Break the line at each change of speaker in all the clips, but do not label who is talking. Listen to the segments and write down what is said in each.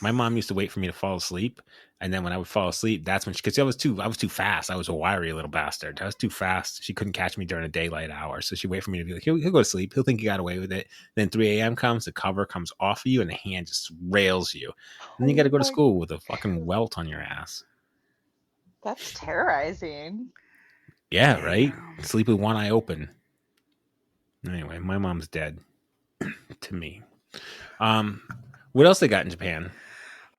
My mom used to wait for me to fall asleep, and then when I would fall asleep, that's when because I was too fast. I was a wiry little bastard. I was too fast. She couldn't catch me during the daylight hours, so she'd wait for me to be like, he'll go to sleep. He'll think he got away with it. Then 3 a.m. comes, the cover comes off of you, and the hand just rails you. And then you got to go to school with a fucking welt on your ass.
That's terrorizing.
Yeah, right? Sleep with one eye open. Anyway, my mom's dead to me. What else they got in Japan?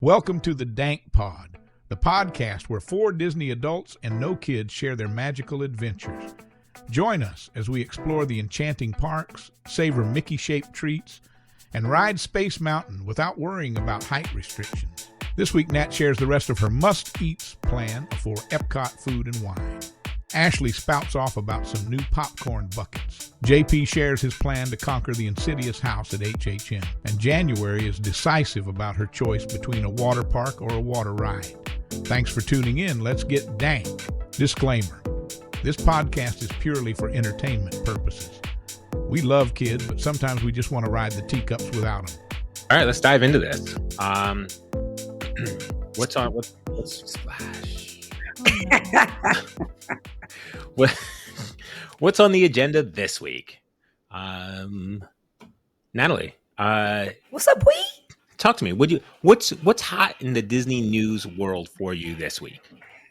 Welcome to the DANK Pod, the podcast where 4 Disney adults and no kids share their magical adventures. Join us as we explore the enchanting parks, savor Mickey-shaped treats, and ride Space Mountain without worrying about height restrictions. This week, Nat shares the rest of her must-eats plan for EPCOT food and wine. Ashley spouts off about some new popcorn buckets. JP shares his plan to conquer the insidious house at HHN. And January is decisive about her choice between a water park or a water ride. Thanks for tuning in. Let's get dank. Disclaimer. This podcast is purely for entertainment purposes. We love kids, but sometimes we just want to ride the teacups without them.
All right, let's dive into this. What's splash? What's on the agenda this week? Natalie,
what's up, boy?
Talk to me. What's hot in the Disney news world for you this week?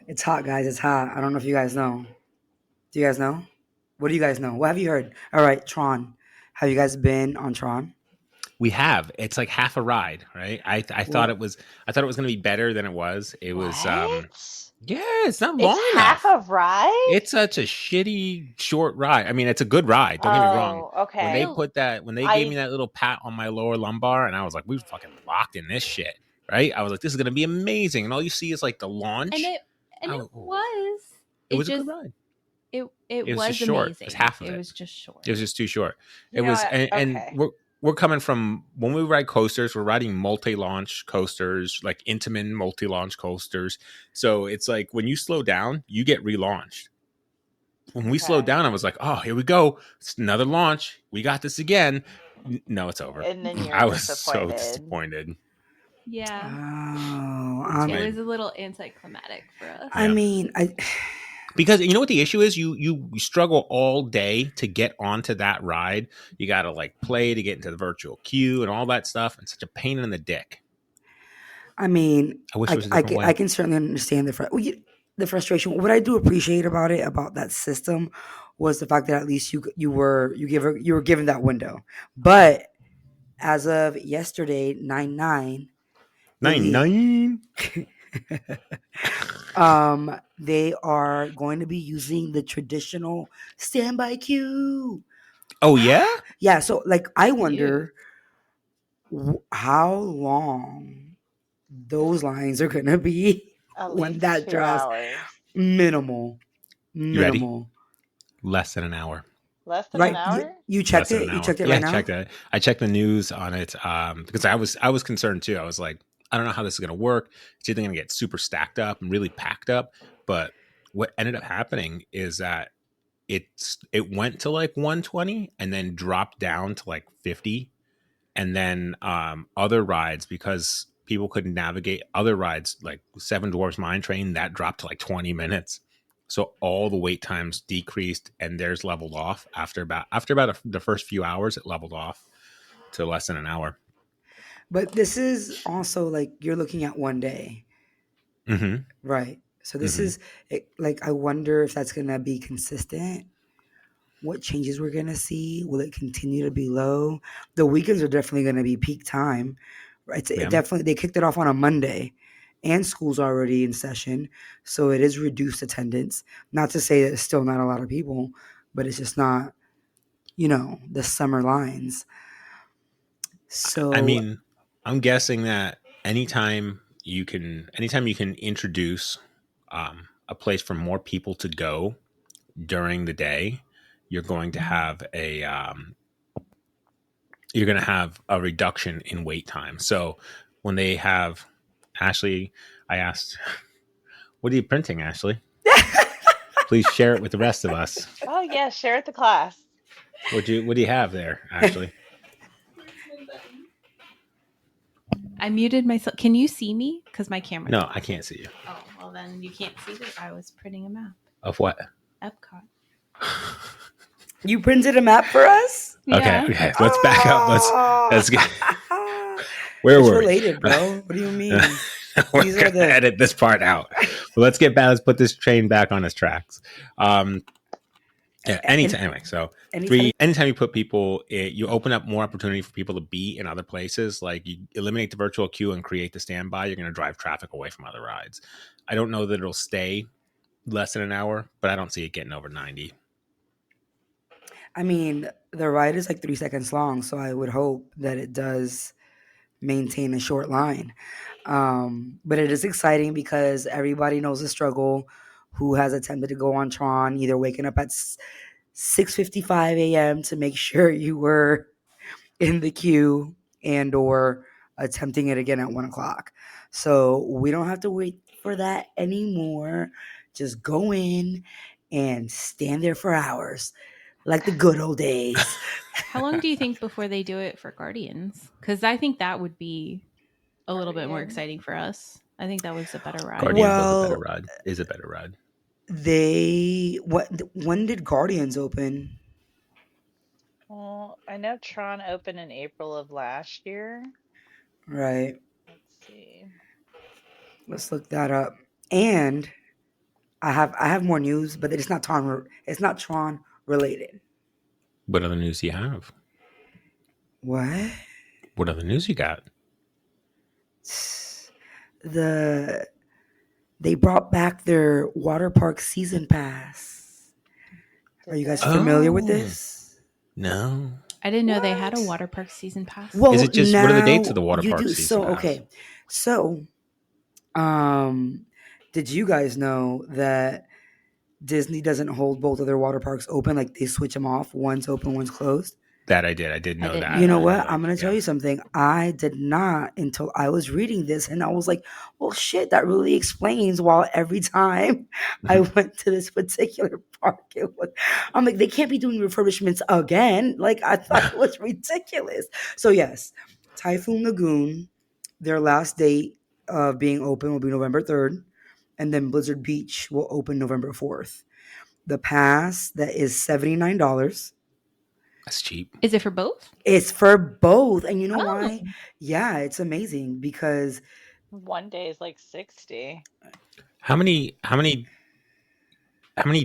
It's hot, guys. It's hot. I don't know if you guys know. Do you guys know? What do you guys know? What have you heard? All right, Tron. Have you guys been on Tron?
We have. It's like half a ride, right? I thought it was going to be better than it was. It was yeah, it's not long enough.
Half a ride?
It's such a shitty short ride. I mean, it's a good ride. Don't get me wrong.
Okay.
When they gave me that little pat on my lower lumbar, and I was like, we fucking locked in this shit, right? I was like, this is gonna be amazing. And all you see is like the launch.
It was
a good ride.
It was
just short.
amazing.
It was half of it.
It was just short.
It was just too short. And we're coming from when we ride coasters, we're riding multi-launch coasters, like Intamin multi-launch coasters. So it's like when you slow down, you get relaunched. When we slowed down, I was like, oh, here we go. It's another launch. We got this again. No, it's over.
And then
I was so disappointed.
Yeah.
Oh,
it was a little anticlimactic for us.
I mean,
because you know what the issue is? You struggle all day to get onto that ride. You got to like play to get into the virtual queue and all that stuff. It's such a pain in the dick.
I mean,
I wish it was a different way.
I can certainly understand the frustration. What I do appreciate about that system was the fact that at least you were given that window. But as of yesterday, 9/9. They are going to be using the traditional standby queue.
Oh yeah?
Yeah, so like I wonder how long those lines are going to be when that drops. Minimal.
You ready? Less than an hour.
Less than an hour?
You checked it? You checked it right now?
Yeah, I checked it. I checked the news on it because I was concerned too. I was like, I don't know how this is going to work. It's either going to get super stacked up and really packed up. But what ended up happening is that it went to like 120 and then dropped down to like 50. And then other rides, because people couldn't navigate other rides, like Seven Dwarfs Mine Train, that dropped to like 20 minutes. So all the wait times decreased and theirs leveled off after about the first few hours. It leveled off to less than an hour.
But this is also like you're looking at one day, right? So this is like I wonder if that's gonna be consistent. What changes we're gonna see? Will it continue to be low? The weekends are definitely gonna be peak time, right? Definitely they kicked it off on a Monday, and school's already in session, so it is reduced attendance. Not to say that it's still not a lot of people, but it's just not, the summer lines. So
I mean, I'm guessing that anytime you can introduce a place for more people to go during the day, you're going to have a reduction in wait time. So when they have Ashley, I asked, "What are you printing, Ashley? Please share it with the rest of us."
Oh yeah, share it to class.
What do you have there, Ashley?
I muted myself. Can you see me? Because my camera.
No, I can't see you.
Oh, well then you can't see that I was printing a map.
Of what?
EPCOT.
You printed a map for us?
Yeah.
Okay. Let's back up. Let's get. Where
It's
were
related, bro. What do you mean?
We're
These
gonna
are the
edit this part out. But let's get back. Let's put this train back on its tracks. Yeah. Anytime. Anyway, so anytime you put people, you open up more opportunity for people to be in other places. Like you eliminate the virtual queue and create the standby. You're going to drive traffic away from other rides. I don't know that it'll stay less than an hour, but I don't see it getting over 90.
I mean, the ride is like 3 seconds long, so I would hope that it does maintain a short line. But it is exciting because everybody knows the struggle who has attempted to go on Tron, either waking up at 6:55 a.m. to make sure you were in the queue and or attempting it again at 1 o'clock. So we don't have to wait for that anymore. Just go in and stand there for hours like the good old days.
How long do you think before they do it for Guardians? Because I think that would be a little bit more exciting for us. I think that was a better ride.
Guardians was a better ride. Is a better ride.
When did Guardians open?
Well, I know Tron opened in April of last year.
Right.
Let's see.
Let's look that up. And I have more news, but it's not Tron. It's not Tron related.
What other news do you have?
What?
What other news you got?
They brought back their water park season pass. Are you guys familiar with this?
No.
I didn't know they had a water park season pass.
Well,
is it just what are the dates of the water park season
so
pass?
Okay, so did you guys know that Disney doesn't hold both of their water parks open? Like they switch them off. One's open, one's closed.
That I did. I did know that.
You know what? I'm going to tell you something. I did not until I was reading this, and I was like, well, shit, that really explains why every time I went to this particular park, I'm like, they can't be doing refurbishments again. Like, I thought it was ridiculous. So, yes, Typhoon Lagoon, their last date of being open will be November 3rd, and then Blizzard Beach will open November 4th. The pass, that is $79.
That's cheap.
Is it for both?
It's for both. And you know why? Yeah, it's amazing because
one day is like 60.
How many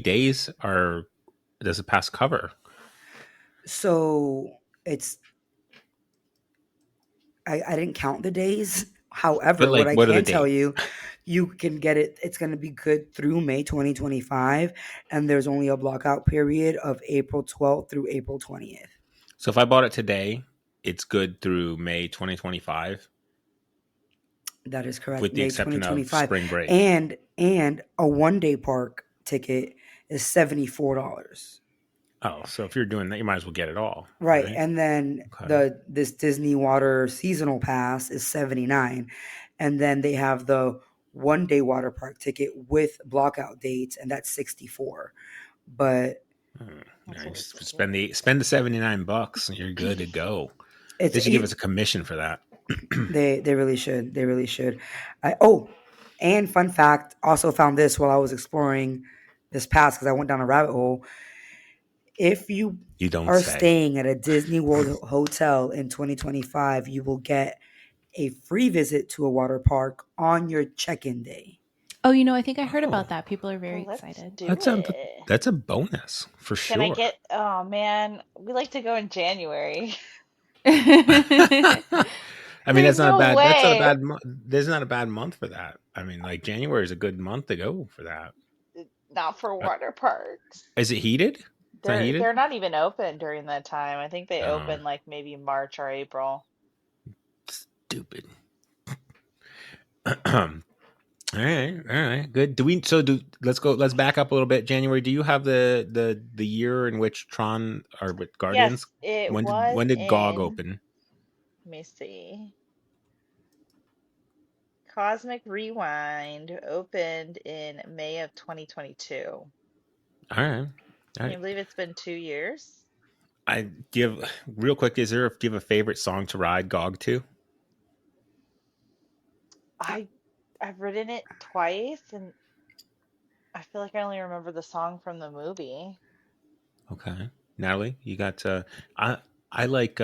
days does the pass cover?
So it's I didn't count the days. However, what I can tell you, you can get it. It's going to be good through May 2025. And there's only a blockout period of April 12th through April 20th.
So if I bought it today, it's good through May 2025?
That is correct.
With the exception of spring break.
And a one-day park ticket is $74.
Oh, so if you're doing that, you might as well get it all.
Right. And then this Disney Water seasonal pass is $79. And then they have the one-day water park ticket with blockout dates, and that's $64. But
nice. Spend the $79 and you're good to go. They should give us a commission for that.
They really should. They really should. And fun fact, also found this while I was exploring this pass because I went down a rabbit hole. If you are staying at a Disney World hotel in 2025, you will get a free visit to a water park on your check-in day.
Oh, I think I heard about that. People are very excited.
That's a bonus for sure.
Can I get? Oh man, we like to go in January.
I mean, that's not a bad. There's not a bad month for that. I mean, like January is a good month to go for that.
Not for water parks.
Is it heated?
They're not even open during that time. I think they open like maybe March or April.
Stupid. All right, good. Let's back up a little bit. January, do you have the year in which Tron or with Guardians?
Yes,
when did GOG open?
Let me see. Cosmic Rewind opened in May of 2022.
All right.
Can you believe it's been 2 years?
I give real quick. Do you have a favorite song to ride GOG to?
I've ridden it twice, and I feel like I only remember the song from the movie.
Okay, Natalie, you got. I like.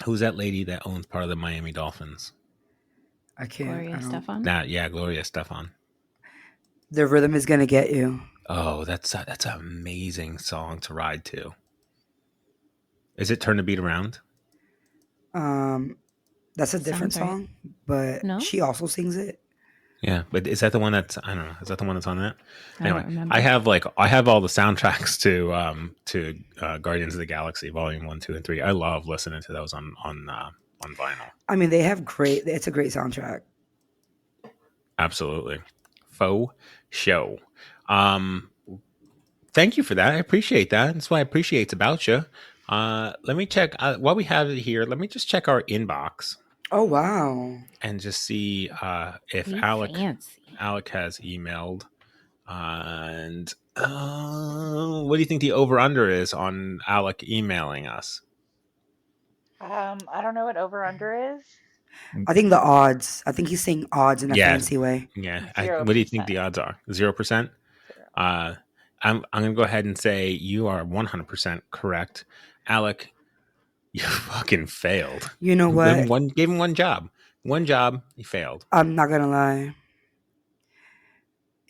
Who's that lady that owns part of the Miami Dolphins?
I can't.
Gloria Stefan.
Gloria Stefan.
The rhythm is gonna get you.
Oh, that's an amazing song to ride to. Is it Turn the Beat Around?
That's a different
Sounds right.
song, but
No?
she also sings it.
Yeah, but is that the one that's, I don't know, is that the one that's on that?
I don't remember.
I have all the soundtracks to Guardians of the Galaxy Volume 1, 2, and 3. I love listening to those on vinyl.
I mean, they have it's a great soundtrack.
Absolutely. Faux show. Thank you for that. I appreciate that. That's what I appreciate about you. Let me check while we have it here. Let me just check our inbox.
Oh wow!
And just see if Alec has emailed. And what do you think the over under is on Alec emailing us?
I don't know what over under is.
I think the odds. I think he's saying odds in a fancy way.
Yeah. What do you think the odds are? 0%? I'm going to go ahead and say you are 100% correct. Alec, you fucking failed.
You know what?
Gave him one job. One job, he failed.
I'm not going to lie.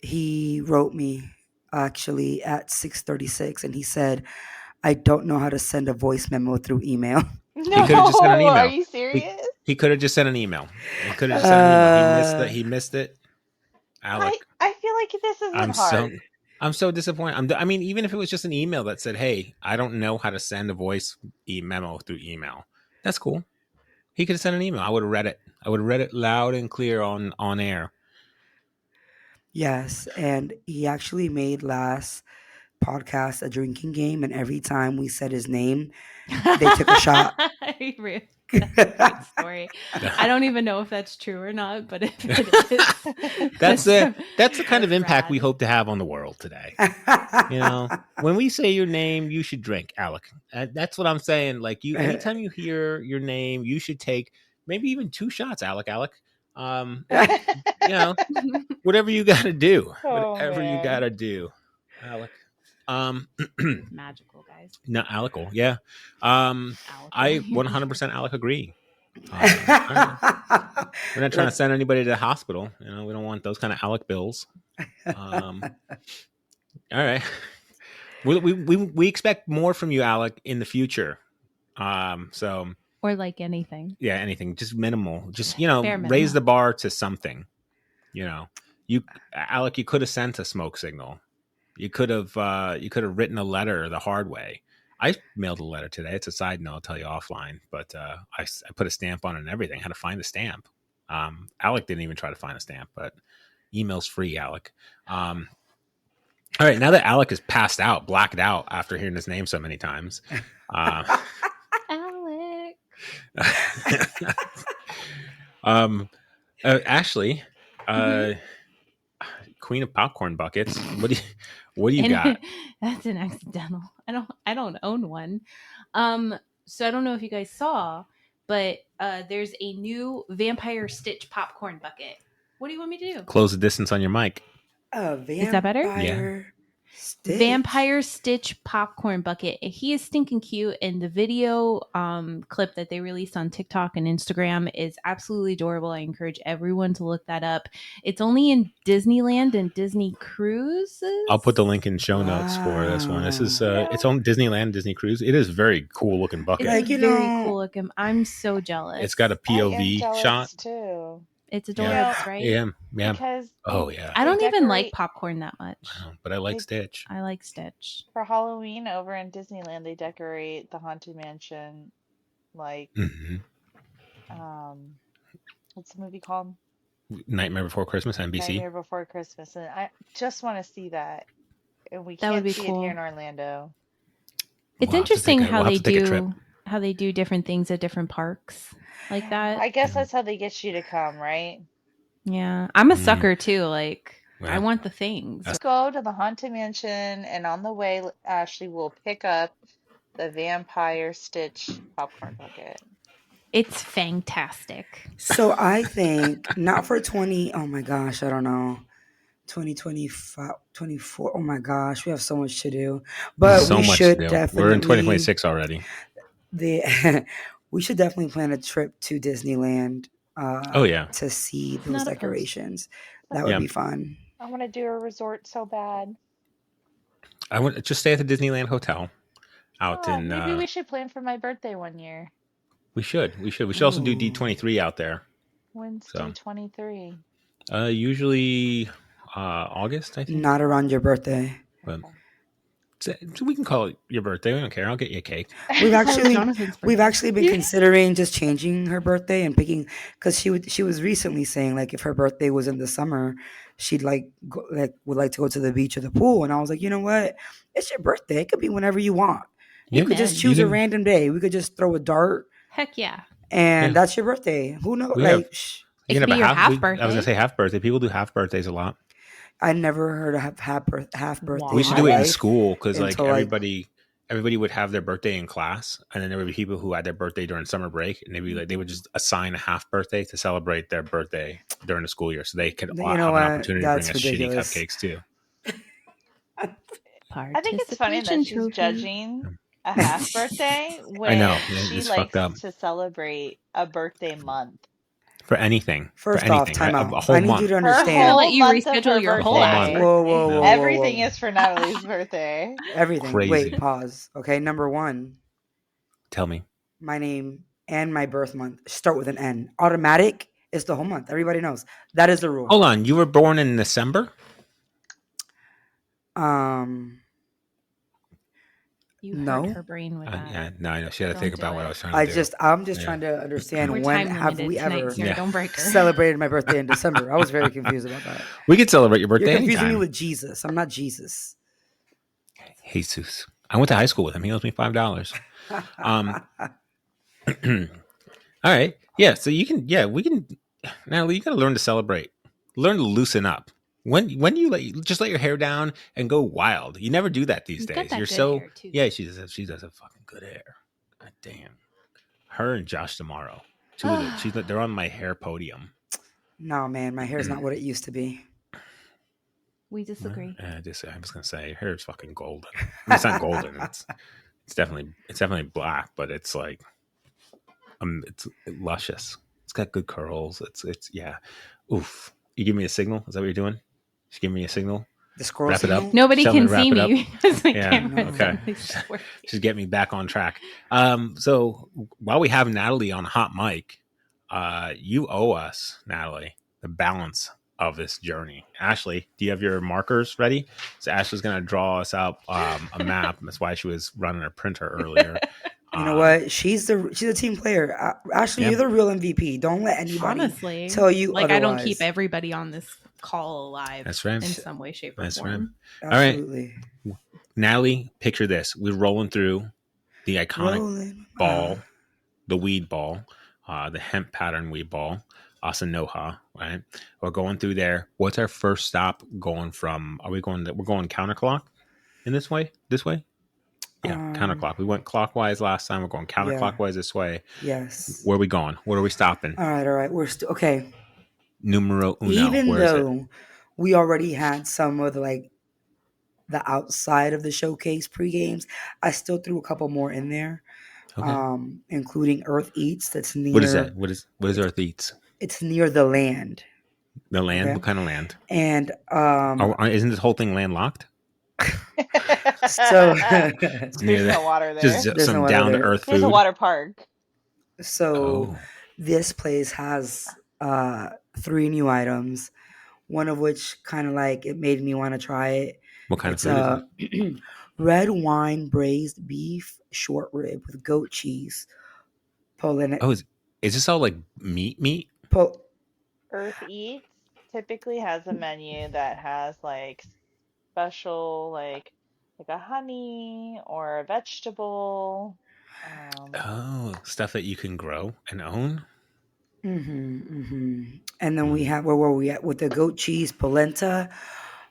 He wrote me actually at 6:36 and he said, I don't know how to send a voice memo through email.
No, he could have just sent an email. Are you serious?
He could have just sent an email. He missed it. Alec,
I feel like this isn't hard.
I'm so disappointed. I mean, even if it was just an email that said, hey, I don't know how to send a voice memo through email. That's cool. He could have sent an email. I would have read it. I would have read it loud and clear on air.
Yes. And he actually made last podcast a drinking game. And every time we said his name, they took a shot.
That's a great story. I don't even know if that's true or not, but if it is,
that's the kind of impact we hope to have on the world today. You know, when we say your name, you should drink, Alec. That's what I'm saying. Like anytime you hear your name, you should take maybe even 2 shots, Alec. You know, whatever you got to do, you got to do, Alec.
Magical, guys.
No, Alec-al, yeah. I 100% Alec agree. We're not trying to send anybody to the hospital. You know, we don't want those kind of Alec bills. All right. We expect more from you, Alec, in the future.
Or like anything.
Yeah, anything. Just minimal. Just, raise the bar to something. You know, Alec, you could have sent a smoke signal. You could have written a letter the hard way. I mailed a letter today. It's a side note. I'll tell you offline. But I put a stamp on it and everything. How to find a stamp. Alec didn't even try to find a stamp, but email's free, Alec. All right. Now that Alec is passed out, blacked out after hearing his name so many times.
Alec.
Ashley, Queen of Popcorn Buckets. What do you got?
That's an accidental. I don't own one. So I don't know if you guys saw, but there's a new Vampire Stitch popcorn bucket. What do you want me to do?
Close the distance on your mic.
Is that better?
Yeah.
Stitch.
Vampire Stitch popcorn bucket. He is stinking cute, and the video clip that they released on TikTok and Instagram is absolutely adorable. I encourage everyone to look that up. It's only in Disneyland and Disney Cruises.
I'll put the link in show notes for this one. This is it's on Disneyland, Disney Cruise. It is very cool looking bucket.
It's very cool looking. I'm so jealous.
It's got a POV shot
too.
It's adorable, right?
Yeah.
Because
I don't even like popcorn that much.
But I like Stitch.
I like Stitch.
For Halloween over in Disneyland, they decorate the Haunted Mansion like what's the movie called?
Nightmare Before Christmas, NBC.
Nightmare Before Christmas. And I just want to see that. And we can't see it here in Orlando.
It's interesting how they do different things at different parks like that.
I guess that's how they get you to come, right?
Yeah. I'm a sucker too. Like, I want the things.
Let's go to the Haunted Mansion, and on the way, Ashley will pick up the Vampire Stitch popcorn bucket.
It's fantastic.
So I think not for 20. Oh my gosh, I don't know. 2025, 24. Oh my gosh, we have so much to do. But
So
we
much to
should
do.
definitely.
We're in 2026 already.
We should definitely plan a trip to Disneyland.
Oh yeah,
to see those
Not opposed.
decorations. That would be fun.
I want to do a resort so bad.
I want to just stay at the Disneyland Hotel out in.
Maybe we should plan for my birthday one year.
We should also do D23 out there.
When's
So.
D23?
Usually August, I think.
Not around your birthday.
But so we can call it your birthday. We don't care. I'll get you a cake.
We've actually been considering just changing her birthday and picking, because she was recently saying like if her birthday was in the summer, she'd would like to go to the beach or the pool. And I was like, you know what? It's your birthday. It could be whenever you want. You could just choose a random day. We could just throw a dart.
Heck yeah.
And that's your birthday. Who knows?
It could be your half birthday.
I was gonna say half birthday. People do half birthdays a lot.
I never heard of half birthday.
We should do it in school because like everybody would have their birthday in class, and then there would be people who had their birthday during summer break, and they would just assign a half birthday to celebrate their birthday during the school year, so they could have an opportunity to bring us shitty cupcakes too.
I think it's funny that she's judging a half birthday when she likes to celebrate a birthday month.
For anything.
First
for
off,
anything,
time
right?
out.
A whole
I need
month.
you to understand.
I'll let you reschedule your whole
month.
Whoa.
Everything is for Natalie's birthday.
Everything.
Crazy.
Wait, pause. Okay, number one.
Tell me.
My name and my birth month start with an N. Automatic is the whole month. Everybody knows. That is the rule.
Hold on. You were born in December?
You
no.
hurt her brain with that.
Yeah, no, I know. She had to think about what I was trying to do.
I'm just trying to understand when have we ever
Don't break her.
celebrated my birthday in December. I was very confused about that.
We could celebrate your birthday
You're confusing
anytime.
me with Jesus. I'm not Jesus.
Jesus. I went to high school with him. He owes me $5. All right. Yeah, so we can Natalie, you gotta learn to celebrate. Learn to loosen up. When you just let your hair down and go wild. You never do that these days. You're so she does have fucking good hair. God damn. Her and Josh tomorrow. They're on my hair podium.
No, man, my hair's not what it used to be.
We disagree.
I was gonna say her hair is fucking golden. It's not golden. It's definitely black, but it's like it's luscious. It's got good curls. It's yeah. Oof. You give me a signal? Is that what you're doing? Just give me a signal.
The scroll
wrap
signal?
it up.
Nobody can see me because the
Yeah.
camera's
Okay. Just get me back on track. So while we have Natalie on hot mic, you owe us, Natalie, the balance of this journey. Ashley, do you have your markers ready? So Ashley's going to draw us out a map. That's why she was running her printer earlier.
You know what? She's a team player. Ashley, you're the real MVP. Don't let anybody tell you otherwise.
I don't keep everybody on this call alive.
That's right.
In some way, shape, or form.
Right. Absolutely. All right, Natalie, picture this: we're rolling through the iconic ball, the weed ball, the hemp pattern weed ball, Asanoha. Right? We're going through there. What's our first stop? Going from? We're going counterclock in this way. This way. Yeah, counterclock. We went clockwise last time. We're going counterclockwise this way.
Yes.
Where are we going? Where are we stopping?
All right. We're still okay.
Numero uno.
Even though we already had some of the outside of the showcase pre-games, I still threw a couple more in there, including Earth Eats. That's near.
What is that? What is Earth Eats?
It's near the land.
The land? Okay. What kind of land?
And
isn't this whole thing landlocked?
So
there's no water there.
Just some down to earth food.
There's a water park.
So this place has 3 new items, one of which kind of it made me want to try it.
What kind of food is
it? Red wine braised beef short rib with goat cheese.
Is this all like meat?
Earth Eats typically has a menu that has special like a honey or a vegetable.
Stuff that you can grow and own.
And then we have where were we at with the goat cheese polenta?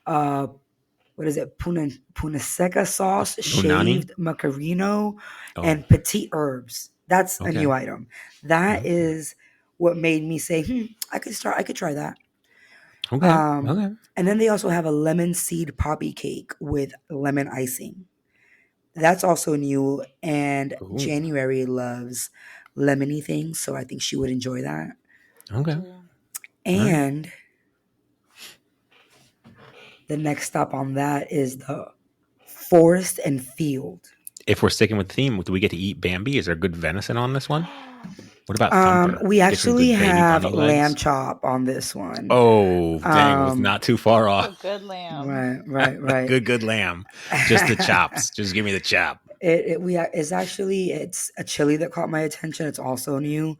What is it? Punaseca sauce,
Unani?
shaved macarino, and petite herbs. That's a new item. That is what made me say, I could try that.
Okay. Okay.
And then they also have a lemon seed poppy cake with lemon icing. That's also new. And January loves lemony things, so I think she would enjoy that.
Okay.
And the next stop on that is the forest and field.
If we're sticking with the theme, do we get to eat Bambi? Is there good venison on this one? What about Thumper?
We actually have lamb chop on this one.
Oh, dang, it was not too far off.
Good lamb.
Right.
good lamb. Just the chops. Just give me the chop.
It's a chili that caught my attention. It's also new.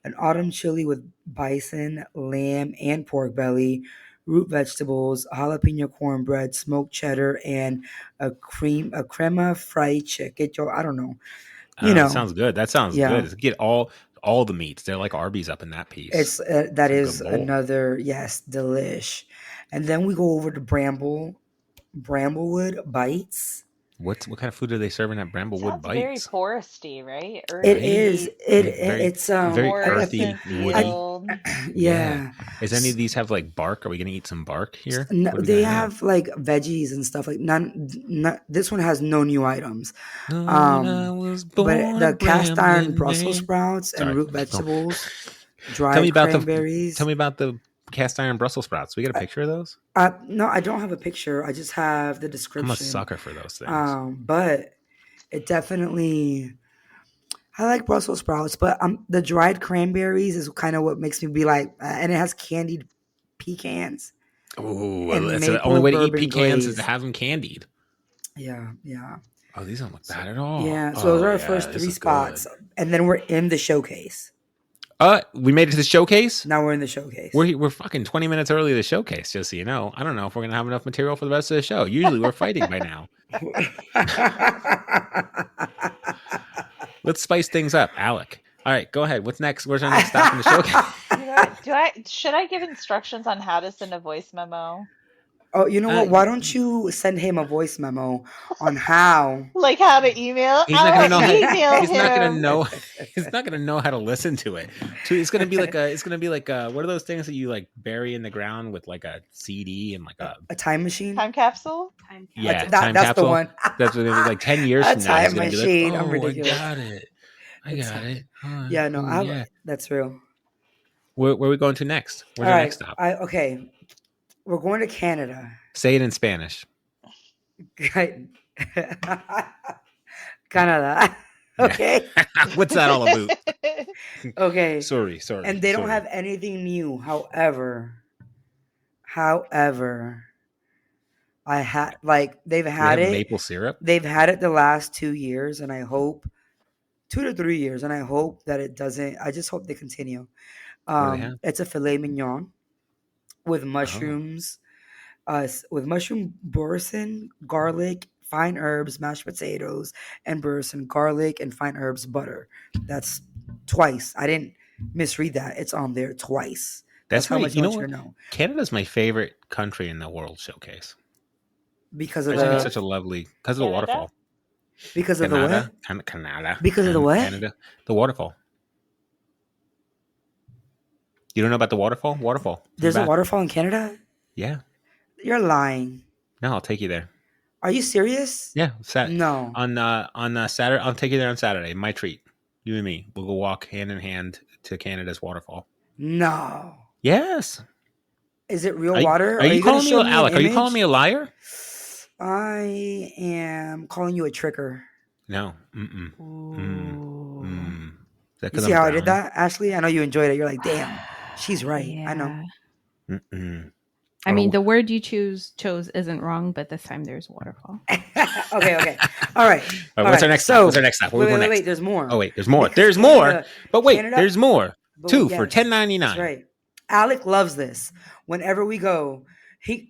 An autumn chili with bison, lamb, and pork belly, root vegetables, jalapeno cornbread, smoked cheddar, and a crema fried chicken. I don't know.
That sounds good. That sounds good. Get all the meats. They're like Arby's up in that piece.
It's that is another delish. And then we go over to Bramblewood Bites.
What kind of food are they serving at Bramblewood Bites?
Very foresty, right?
Earthy. It is. It's
very earthy, woody.
Yeah.
Does any of these have like bark? Are we gonna eat some bark here?
No, they have like veggies and stuff. Like this one has no new items. But the cast iron Brussels sprouts and root vegetables, dried cranberries.
Tell me about the cast iron Brussels sprouts. We got a picture of those?
No, I don't have a picture. I just have the description.
I'm a sucker for those things.
But it definitely, I like Brussels sprouts, but the dried cranberries is kind of what makes me be like, and it has candied pecans.
Oh, that's the only way to eat pecans is to have them candied.
Yeah.
Oh, these don't look bad at all.
Yeah, so those are our first 3 spots, and then we're in the showcase.
We made it to the showcase.
Now we're in the showcase.
We're fucking 20 minutes early to the showcase, just so you know. I don't know if we're gonna have enough material for the rest of the show. Usually we're fighting by now. Let's spice things up, Alec. All right, go ahead. What's next? Where's our next stop in the showcase?
Should I give instructions on how to send a voice memo?
Oh, you know what? Why don't you send him a voice memo on how?
Like how to email?
He's not gonna know. He's not gonna know. He's not gonna know how to listen to it. So it's gonna be like what are those things that you like bury in the ground with like a CD and like a
time machine,
time capsule?
Yeah,
that's
capsule.
The one.
That's what it'll be like 10 years from now.
Time machine. I'm ridiculous.
I got it.
Yeah, no, that's real.
Where are we going to next? Where's our next stop?
Okay. We're going to Canada.
Say it in Spanish.
Canada. Okay.
What's that all about?
Okay.
Sorry.
And they don't have anything new. However, I had they've had it.
Maple syrup.
They've had it the last 2 years, and I hope 2 to 3 years, and I hope that it doesn't. I just hope they continue. It's a filet mignon with mushrooms, with mushroom boursin, garlic, fine herbs, mashed potatoes, and boursin, garlic, and fine herbs, butter. That's twice. I didn't misread that. It's on there twice.
That's how much you know. Canada's my favorite country in the World Showcase
because of
it's such a lovely because of the waterfall.
Because of the what?
Canada.
Because of the what?
Canada. The waterfall. You don't know about the waterfall? Waterfall.
There's a waterfall in Canada?
Yeah.
You're lying.
No, I'll take you there.
Are you serious?
Yeah.
No.
On Saturday, I'll take you there on Saturday. My treat. You and me. We'll go walk hand in hand to Canada's waterfall.
No.
Yes.
Is it real water?
Are you calling me Alec? Are you calling me a liar?
I am calling you a tricker.
No.
You see how I did that, Ashley? I know you enjoyed it. You're like, damn, she's right. Yeah. I know.
I mean, the word you chose isn't wrong, but this time there's waterfall.
Okay. All right.
What's our next stop? What's our next stop?
Wait, there's more.
Oh, wait, there's more. There's more. But wait, there's more. 2 for $10.99.
That's right. Alec loves this. Whenever we go, he...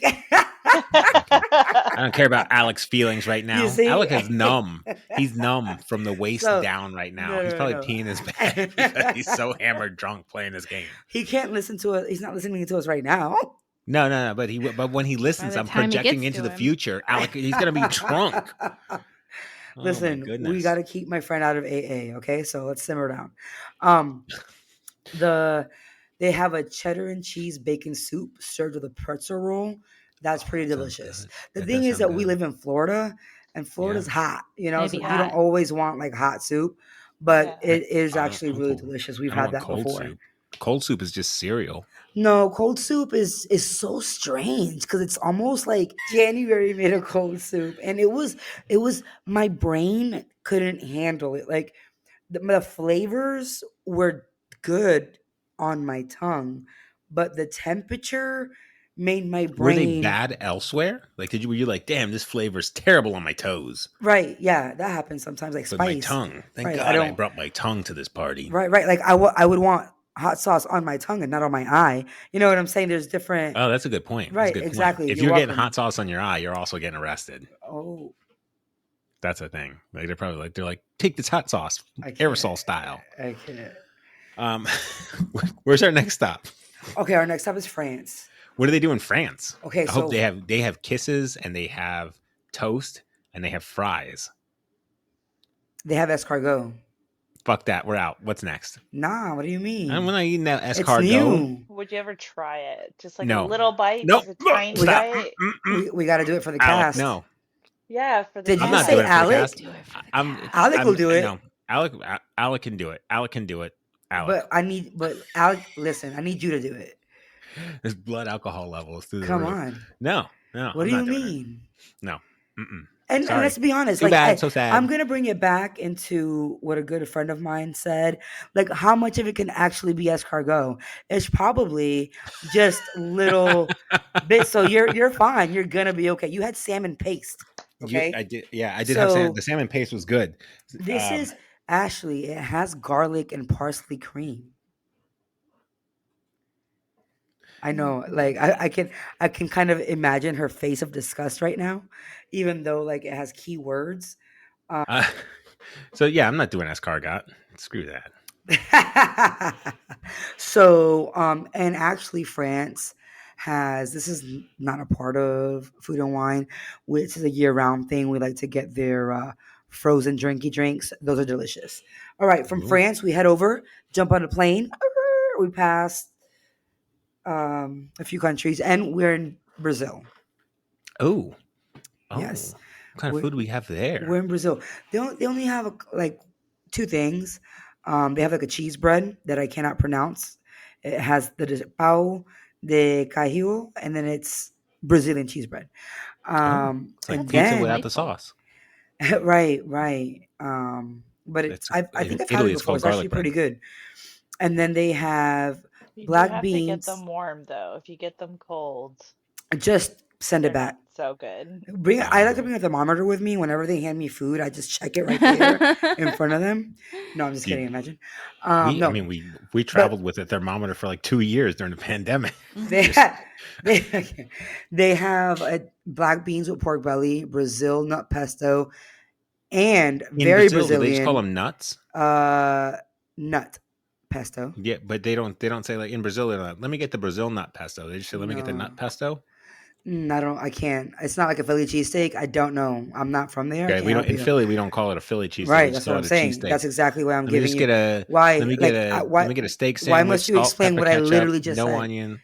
I don't care about Alec's feelings right now. Alec is numb. He's numb from the waist down right now. He's probably peeing his bed because he's so hammered drunk playing this game.
He can't listen to us. He's not listening to us right now.
No. But when he listens, I'm projecting into the future. Alec, he's gonna be drunk.
Listen, we got to keep my friend out of AA. Okay, so let's simmer down. They have a cheddar and cheese bacon soup served with a pretzel roll. That's pretty delicious. The thing is that we live in Florida, and Florida's hot. So you don't always want like hot soup, but it is actually really delicious. We've had that before.
Soup. Cold soup is just cereal.
No, cold soup is so strange because it's almost like January made a cold soup, and it was my brain couldn't handle it. Like the flavors were good on my tongue, but the temperature made my brain.
Were they bad elsewhere? Like, were you like, damn, this flavor's terrible on my toes?
Right. Yeah, that happens sometimes. Like spice.
My tongue. Thank God I brought my tongue to this party.
Right. Like I would want hot sauce on my tongue and not on my eye. You know what I'm saying? There's different.
Oh, that's a good point.
Right, exactly.
Point. If you're getting hot sauce on your eye, you're also getting arrested.
Oh,
that's a thing. Like they're like, take this hot sauce, aerosol style.
I can't.
Where's our next stop?
Okay, our next stop is France.
What do they do in France?
Okay,
I hope they have kisses and they have toast and they have fries.
They have escargot.
Fuck that. We're out. What's next?
Nah, what do you mean?
I'm not eating that escargot.
It's new.
Would you ever try it? Just like a little bite?
Nope.
Just a tiny bite?
We got to do it for the cast.
No.
Yeah, for the
Did you say Alec? Alec will do it.
No, Alec can do it. Alec can do it. Alec.
But Alec, listen, I need you to do it.
There's blood alcohol levels through the
Come
roof.
on.
No.
What do you mean?
No.
And let's be honest,
Too bad, so sad.
I'm gonna bring it back into what a good friend of mine said. Like, how much of it can actually be escargot? It's probably just little bits. So you're fine. You're gonna be okay. You had salmon paste. Okay,
I did. Yeah, I did have salmon. The salmon paste was good.
This is Ashley. It has garlic and parsley cream. I know, like I can kind of imagine her face of disgust right now, even though like it has key words.
So yeah, I'm not doing escargot. Screw that.
So and actually France has, this is not a part of Food and Wine, which is a year-round thing. We like to get their frozen drinky drinks. Those are delicious. All right, from France we head over, jump on a plane. We pass a few countries, and we're in Brazil.
Oh,
yes.
What kind of food do we have there?
We're in Brazil. They only have like two things. They have like a cheese bread that I cannot pronounce. It has the pão de queijo, and then it's Brazilian cheese bread.
It's like pizza without the sauce.
Right. But I think I've had it before. It's actually pretty good. And then they have black beans.
You have to get them warm though. If you get them cold,
just send it back.
So good.
I like to bring a thermometer with me whenever they hand me food. I just check it right there in front of them. No, I'm just kidding. Imagine.
I mean, we traveled with a thermometer for like 2 years during the pandemic.
They have black beans with pork belly, Brazil nut pesto, and very Brazilian.
Do they just call them nuts?
Nut pesto.
Yeah, but they don't say like in Brazil. They're like, let me get the Brazil nut pesto. They just say, let me get the nut pesto.
I can't. It's not like a Philly cheesesteak. I don't know. I'm not from there.
Okay, in Philly, we don't call it a Philly cheesesteak.
Right, that's what I'm saying. That's exactly why I'm giving you.
Let me get a steak sandwich.
Why must you explain what I literally just said?
No onion.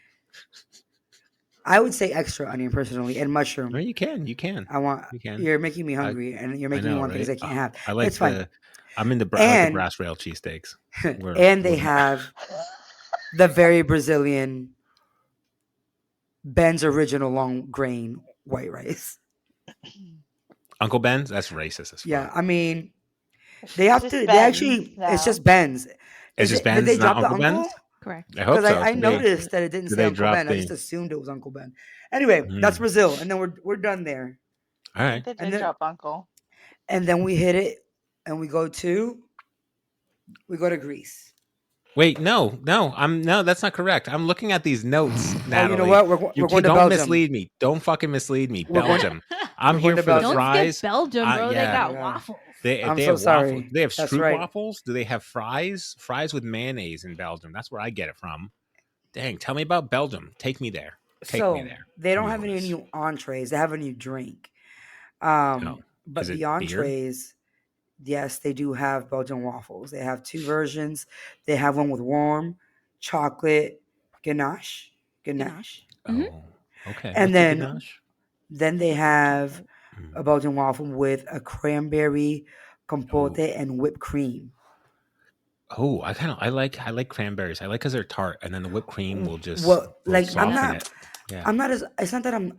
I would say extra onion personally, and mushroom.
No, you can.
You're making me hungry, and you're making me want things I can't have.
I like
it's fine.
I'm in the brass rail cheesesteaks.
And they have the very Brazilian Ben's original long grain white rice.
Uncle Ben's? That's racist as fuck.
Yeah, I mean, they have to. They actually, it's just Ben's.
It's just Ben's. Did they drop Uncle Ben's?
Correct.
I hope so.
I noticed that it didn't say Uncle Ben. I just assumed it was Uncle Ben. Anyway, that's Brazil, and then we're done there.
All right.
They did drop Uncle.
And then we hit it, and we go to Greece.
Wait, no, that's not correct. I'm looking at these notes, Natalie.
You know what? We're going to Belgium.
Don't mislead me. Don't fucking mislead me. Belgium. I'm here for the fries.
Don't skip Belgium, bro. They got waffles.
They
I'm
have
sorry.
Waffles. They have
Stroop
waffles. Do they have fries? Fries with mayonnaise in Belgium. That's where I get it from. Dang, tell me about Belgium. Take me there. Take me there.
They don't have any new entrees. They have a new drink. But the entrees, yes, they do have Belgian waffles. They have 2 versions. They have one with warm chocolate ganache.
Mm-hmm.
Oh, okay.
And
What's the ganache?
then they have a Belgian waffle with a cranberry compote and whipped cream.
Oh, I like cranberries. I like because they're tart, and then the whipped cream will just soften it. Yeah.
I'm not as. It's not that I'm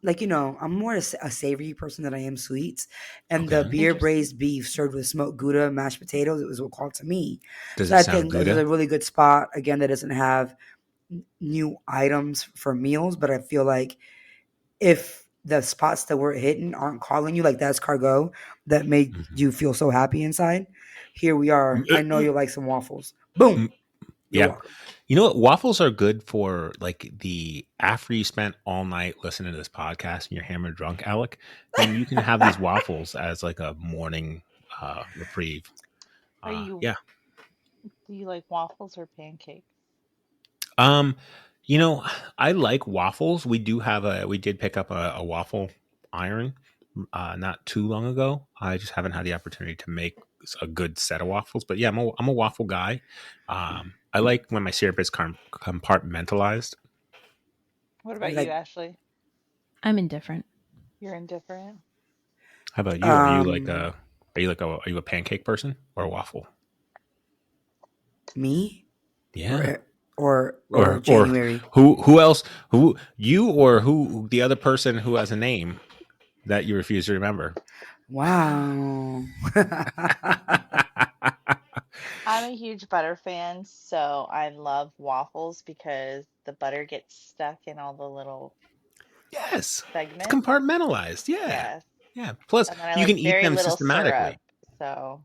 like, I'm more a savory person than I am sweets. And the beer braised beef served with smoked Gouda mashed potatoes, it was what called to me.
Does it sound
I think
Gouda?
this is a really good spot. Again, that doesn't have new items for meals, but I feel like if the spots that we're hitting aren't calling you, like that's cargo that made you feel so happy inside. Here we are. I know you like some waffles. Boom.
Yeah. Welcome. You know what? Waffles are good for like after you spent all night listening to this podcast and you're hammered drunk, Alec, then you can have these waffles as like a morning reprieve.
Do you like waffles or pancakes?
I like waffles. We did pick up a waffle iron not too long ago. I just haven't had the opportunity to make a good set of waffles, but yeah, I'm a waffle guy. I like when my syrup is compartmentalized.
What about you, Ashley?
I'm indifferent.
You're indifferent?
How about you? Are you a pancake person or a waffle?
Me?
Yeah.
Or January.
Who else? Who you or who the other person who has a name that you refuse to remember?
Wow.
I'm a huge butter fan, so I love waffles because the butter gets stuck in all the little segments.
It's compartmentalized. Yeah. Plus, you can eat them systematically.
Syrup,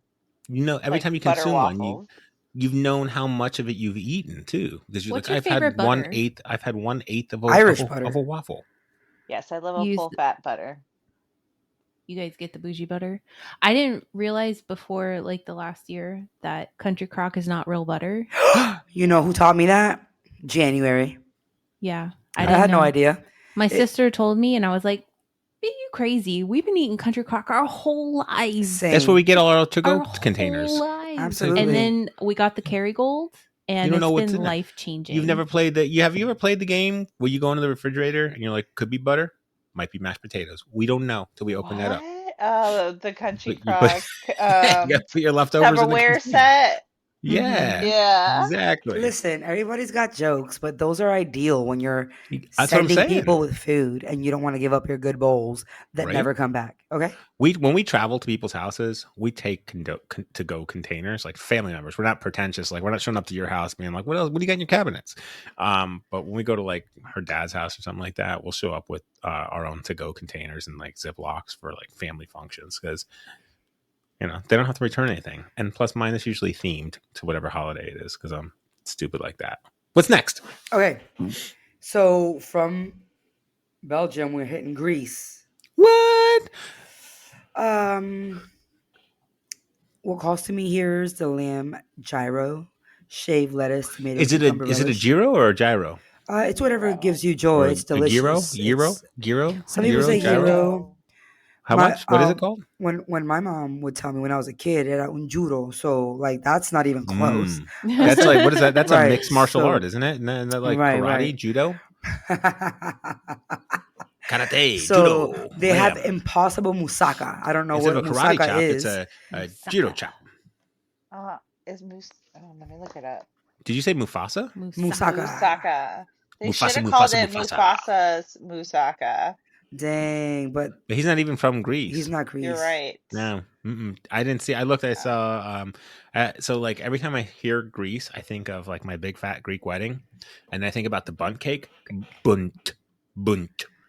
so every time you consume one, you've known how much of it you've eaten too, because you're I've had 1/8. I've had 1/8 of a waffle.
Yes, I love a full fat butter.
You guys get the bougie butter. I didn't realize before like the last year that Country Crock is not real butter.
You know who taught me that? January.
Yeah.
I had no idea.
My sister told me and I was like, are you crazy? We've been eating Country Crock our whole lives.
Same.
That's where we get all our to-go containers.
Absolutely.
And then we got the Kerrygold and it's been life-changing.
You've never played have you ever played the game where you go into the refrigerator and you're like, could be butter? Might be mashed potatoes. We don't know till we open that up.
The Country Crock.
You put your leftovers
Tupperware set.
Yeah.
Yeah.
Exactly.
Listen, everybody's got jokes, but those are ideal when you're sending people with food and you don't want to give up your good bowls that never come back. Okay.
When we travel to people's houses, we take to-go containers, like family members. We're not pretentious. Like we're not showing up to your house being like, what else? What do you got in your cabinets? But when we go to like her dad's house or something like that, we'll show up with our own to-go containers and like Ziplocs for like family functions because they don't have to return anything. And plus mine is usually themed to whatever holiday it is because I'm stupid like that. What's next?
Okay. So from Belgium, we're hitting Greece.
What?
What calls to me here is the lamb gyro, shaved lettuce, tomato.
Is it a gyro or a gyro?
It's whatever gives you joy. It's delicious.
Gyro?
Some people say gyro.
How much? What is it called?
When my mom would tell me when I was a kid, era un judo. So like that's not even close.
That's like, what is that? That's a mixed martial art, isn't it? Isn't that like karate, judo? Karate,
judo. They have impossible musaka. I don't know what musaka is.
It's a judo chop.
Let me look it up.
Did you say Mufasa?
Musaka. They should have called it Mufasa's Musaka.
Dang, but
he's not even from Greece.
He's not Greece.
You're right.
No, I didn't see. I saw. So like every time I hear Greece, I think of like my big fat Greek wedding, and I think about the bundt cake, bunt,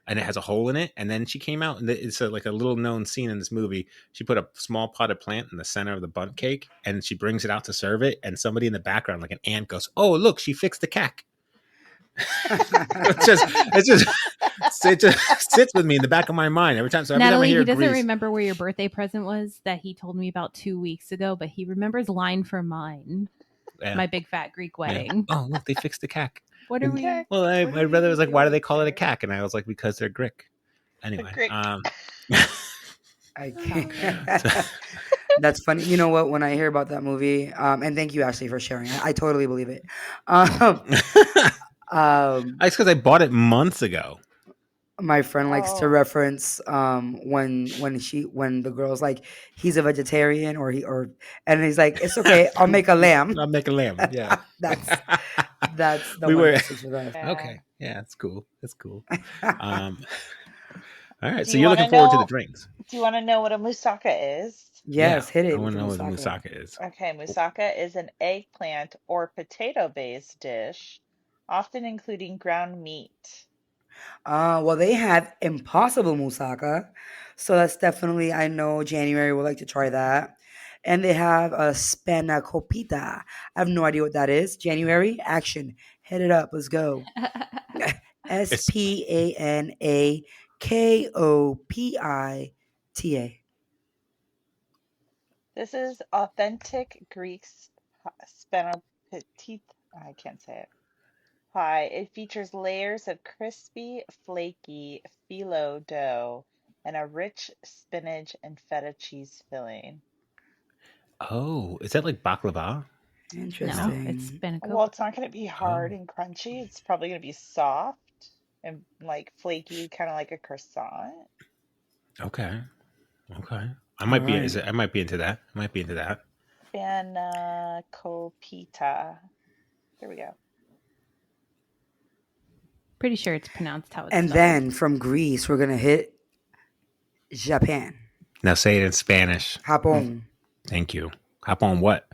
and it has a hole in it. And then she came out, and it's like a little known scene in this movie. She put a small potted plant in the center of the bundt cake, and she brings it out to serve it, and somebody in the background, like an ant, goes, "Oh, look, she fixed the cack." it just sits with me in the back of my mind every time. So every
Natalie,
time I hear
he doesn't
Greece,
remember where your birthday present was that he told me about 2 weeks ago, but he remembers line for mine. Yeah. My big fat Greek wedding.
Yeah. Oh, look, they fixed the cack.
What are we?
Well, my brother was like, "Why do they call it a cack?" And I was like, "Because they're Greek." Anyway,
I can't. That's funny. You know what? When I hear about that movie, and thank you, Ashley, for sharing. I totally believe it.
It's because I bought it months ago.
My friend likes to reference when the girl's like, he's a vegetarian and he's like, it's okay, I'll make a lamb.
I'll make a lamb. Yeah.
that's the one message with us.
Okay. Yeah, it's cool. It's cool. All right.
Do
So
you
you're
wanna
looking forward to
know-
the drinks.
Do you want to know what a moussaka is?
Yes, hit it.
I want
with
to
the
know what the
moussaka.
moussaka is.
Okay, moussaka is an eggplant or potato-based dish, often including ground meat.
Well, they have impossible moussaka, so that's definitely, I know January would like to try that. And they have a spanakopita. I have no idea what that is. January, action, hit it up. Let's go. SPANAKOPITA.
This is authentic Greek spanakopita. I can't say it. Pie. It features layers of crispy, flaky phyllo dough and a rich spinach and feta cheese filling.
Oh, is that like baklava?
Interesting.
No, it's spanakopita.
Well, it's not going to be hard and crunchy. It's probably going to be soft and like flaky, kind of like a croissant.
Okay. I might be into that.
Spanakopita. There we go.
Pretty sure it's pronounced how it's
And
spelled.
then from Greece, we're gonna hit Japan.
Now say it in Spanish.
Japón.
Thank you. Hop on what?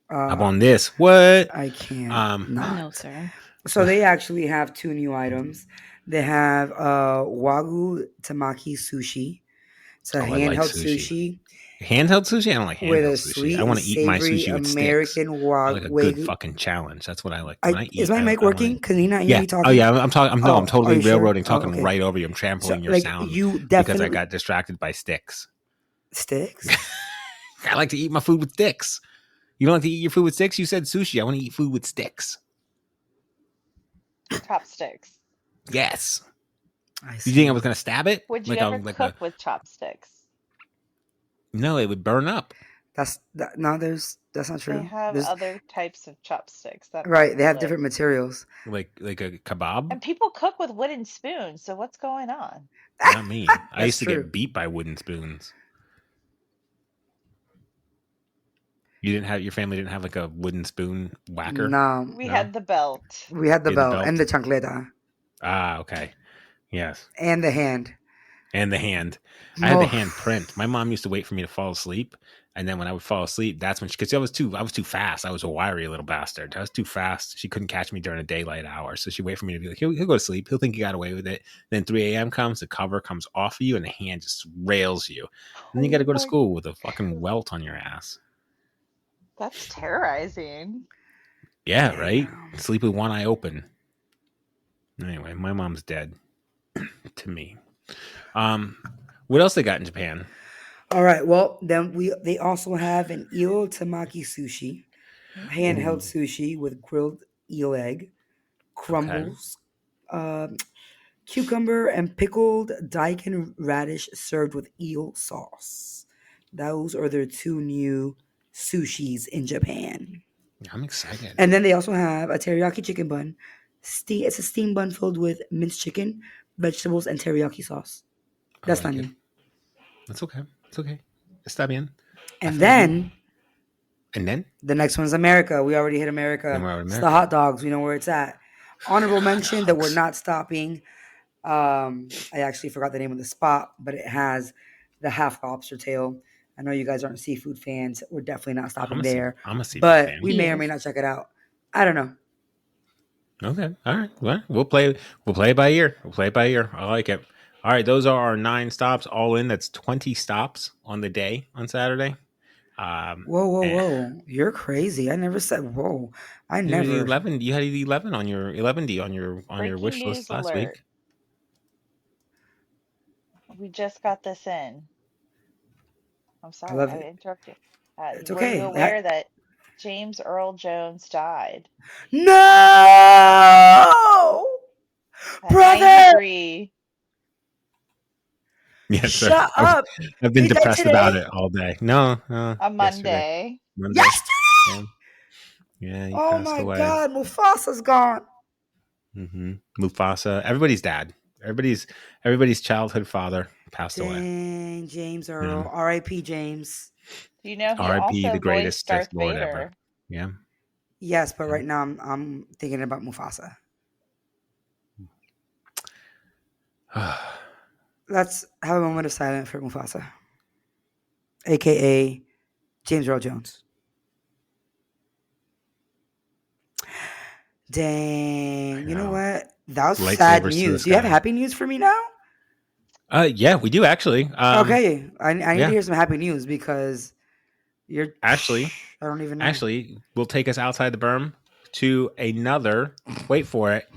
Hop on this. What?
I can't.
No, sir.
So they actually have two new items. They have Wagyu Tamaki sushi. It's a handheld sushi.
Handheld sushi? I don't like handheld
with a
sushi.
sweet,
I want to eat my sushi with
American
sticks. I like a
Wagyu.
good fucking challenge. That's what I like.
Is my mic working? Because you're not hearing me talking.
Oh yeah, I'm talking. I'm totally railroading,
sure?
talking right over you. I'm trampling your sound
you
because I got distracted by sticks.
Sticks?
I like to eat my food with sticks. You don't like to eat your food with sticks? You said sushi. I want to eat food with sticks.
Chopsticks.
Yes. You think I was gonna stab it?
Would you ever cook with chopsticks?
No, it would burn up.
That's not true.
They have other types of chopsticks.
Right, they have different materials.
Like a kebab?
And people cook with wooden spoons, so what's going on?
Not me. I used to get beat by wooden spoons. Your family didn't have like a wooden spoon whacker?
No.
We had the belt.
We had the belt and the chancleta.
Ah, okay. Yes.
And the hand.
I had the hand print. My mom used to wait for me to fall asleep, and then when I would fall asleep, that's when because I was too fast. I was a wiry little bastard. I was too fast. She couldn't catch me during the daylight hours, so she'd wait for me to be like, he'll go to sleep. He'll think he got away with it. Then 3 a.m. comes, the cover comes off of you, and the hand just rails you. And then you got to go to school with a fucking welt on your ass.
That's terrorizing.
Yeah, right? Sleep with one eye open. Anyway, my mom's dead to me. What else they got in Japan?
All right. Well, then they also have an eel tamaki sushi, handheld sushi with grilled eel egg, crumbles, cucumber and pickled daikon radish served with eel sauce. Those are their two new sushis in Japan.
I'm excited.
And then they also have a teriyaki chicken bun. It's a steam bun filled with minced chicken, vegetables, and teriyaki sauce. That's not new.
That's okay. It's okay. Está bien.
And then
the
next one's America. We already hit America. It's the hot dogs. We know where it's at. Honorable mention that we're not stopping. I actually forgot the name of the spot, but it has the half lobster tail. I know you guys aren't seafood fans. We're definitely not stopping there.
I'm a seafood
fan.
But
we may or may not check it out. I don't know.
Okay. All right. Well, we'll play it by ear. I like it. All right. Those are our 9 stops all in. That's 20 stops on the day on Saturday.
Whoa. You're crazy. I never said whoa. I never.
11. You had 11 on your 11D on your wish list last week.
We just got this in. I'm sorry, I interrupted.
It's okay.
Were you aware that James Earl Jones died?
No! Brother!
93.
Yes, sir.
Shut up.
I've been
Is that
depressed about
today?
it all day. No,
A
yesterday.
Monday.
Yeah, yeah, he
Oh
passed
my
away.
God, Mufasa's gone.
Mufasa, everybody's dad, everybody's childhood father passed away.
Dang, James Earl. R.I.P. James.
Do you know he
R.I.P.
also
the greatest
voiced Darth
Sith Lord
Vader?
ever. Yeah.
Yes, but right now I'm thinking about Mufasa. Let's have a moment of silence for Mufasa, aka James Earl Jones. Dang, you know what? That was sad news. Do you have happy news for me now?
Yeah, we do actually.
Okay, I need to hear some happy news because you're
Ashley.
I don't even know.
Ashley will take us outside the berm to another. Wait for it.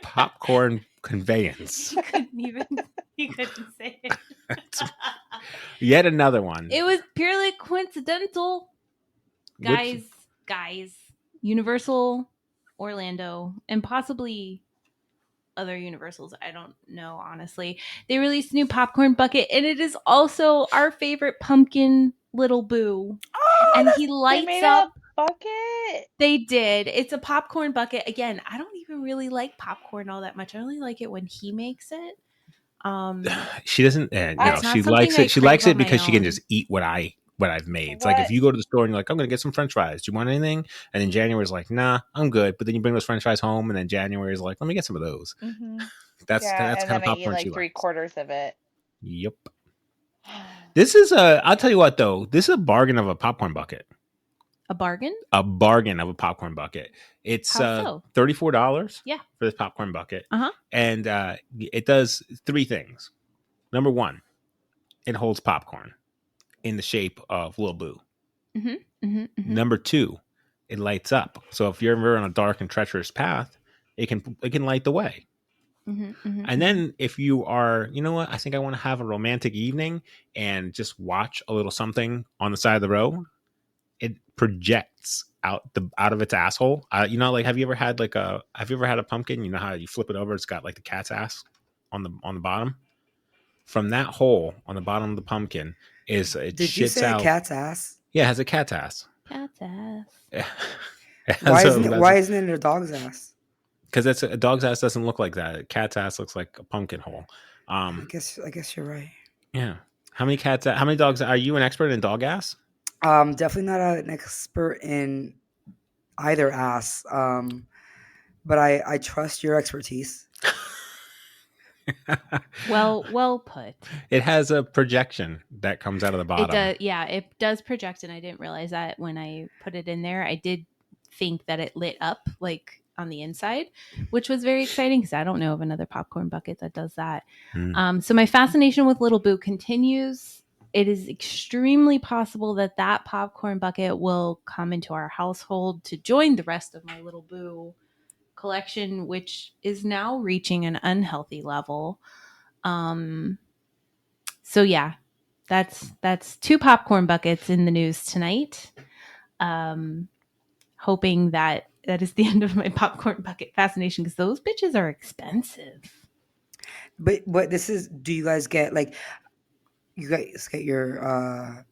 Popcorn conveyance.
He couldn't say it.
Yet another one.
It was purely coincidental. Guys, Universal, Orlando, and possibly other Universals. I don't know, honestly. They released a new popcorn bucket, and it is also our favorite pumpkin, Little Boo.
Oh,
and he lights
made
up.
A bucket.
They did. It's a popcorn bucket. Again, I don't even really like popcorn all that much. I only like it when he makes it.
She doesn't. No, she likes it. She likes it because she can just eat what I've made. It's like if you go to the store and you're like, I'm going to get some French fries. Do you want anything? And then January's like, nah, I'm good. But then you bring those French fries home, and then January's like, let me get some of those.
Mm-hmm.
That's kind of popcorn
I eat like 3/4 of it.
Yep. This is I'll tell you what though. This is a bargain of a popcorn bucket.
A bargain?
A bargain of a popcorn bucket. It's $34.
Yeah.
For this popcorn bucket.
Uh-huh.
And it does 3 things. Number 1, it holds popcorn in the shape of Lil Boo.
Mm-hmm. Mm-hmm. Mm-hmm.
Number 2, it lights up. So if you're ever on a dark and treacherous path, it can light the way.
Mm-hmm. Mm-hmm.
And then if you are, you know what, I think I want to have a romantic evening and just watch a little something on the side of the road, it projects out of its asshole. Have you ever had a pumpkin? You know how you flip it over, it's got like the cat's ass on the bottom. From that hole on the bottom of the pumpkin is it
Did
shits
you say
out.
Cat's ass?
Yeah, it has a cat's ass.
Cat's ass.
Why isn't it a dog's ass?
Because a dog's ass doesn't look like that. A cat's ass looks like a pumpkin hole.
I guess you're right.
Yeah. How many dogs are you an expert in dog ass?
Definitely not an expert in either ass. But I trust your expertise.
Well put.
It has a projection that comes out of the bottom.
It does, yeah, it does project, and I didn't realize that when I put it in there. I did think that it lit up like on the inside, which was very exciting because I don't know of another popcorn bucket that does that. So my fascination with Little Boo continues. It is extremely possible that popcorn bucket will come into our household to join the rest of my Little Boo collection, which is now reaching an unhealthy level. So yeah, that's 2 popcorn buckets in the news tonight. Hoping that is the end of my popcorn bucket fascination because those bitches are expensive.
But this is, do you guys get you guys get your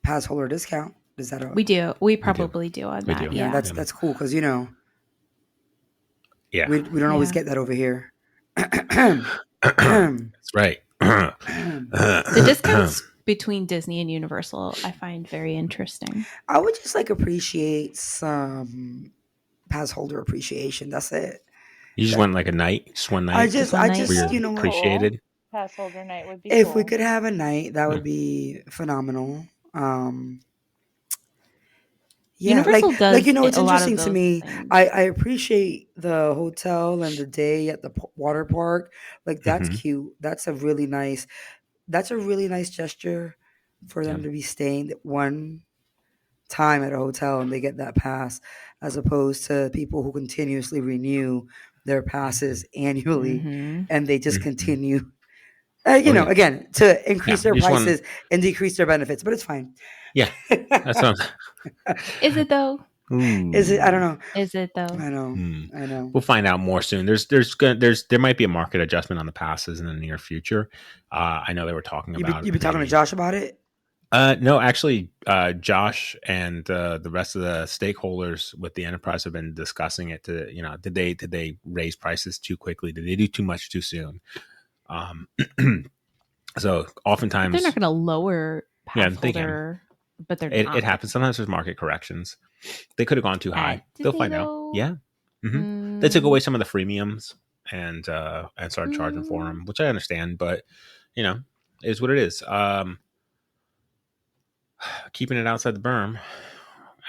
pass holder discount? Is that
we do? We probably do on that.
Do.
Yeah,
that's cool because we don't always get that over here.
That's right.
The discounts between Disney and Universal I find very interesting.
I would just appreciate some pass holder appreciation. That's it.
You just want a night? Just one night?
I just
appreciated.
Pass holder night would be
if
cool.
we could have a night, that would be phenomenal.
Universal does
it's interesting to me.
Things.
I appreciate the hotel and the day at the water park. That's cute. That's a really nice gesture for them to be staying one time at a hotel and they get that pass, as opposed to people who continuously renew their passes annually and they just continue. Again, to increase their prices and decrease their benefits, but it's fine.
Yeah, that sounds.
Is it though?
Is it? I don't know.
Is it though?
I know.
We'll find out more soon. There might be a market adjustment on the passes in the near future. I know they were talking about.
You've been talking to Josh about it?
No, actually, Josh and the rest of the stakeholders with the enterprise have been discussing it. Did they raise prices too quickly? Did they do too much too soon? So oftentimes
they're not going to lower pass holder, but they're not.
It happens. Sometimes there's market corrections. They could have gone too high. They'll find out. Yeah. Mm-hmm. They took away some of the freemiums and started charging for them, which I understand, but it is what it is. Keeping it outside the berm.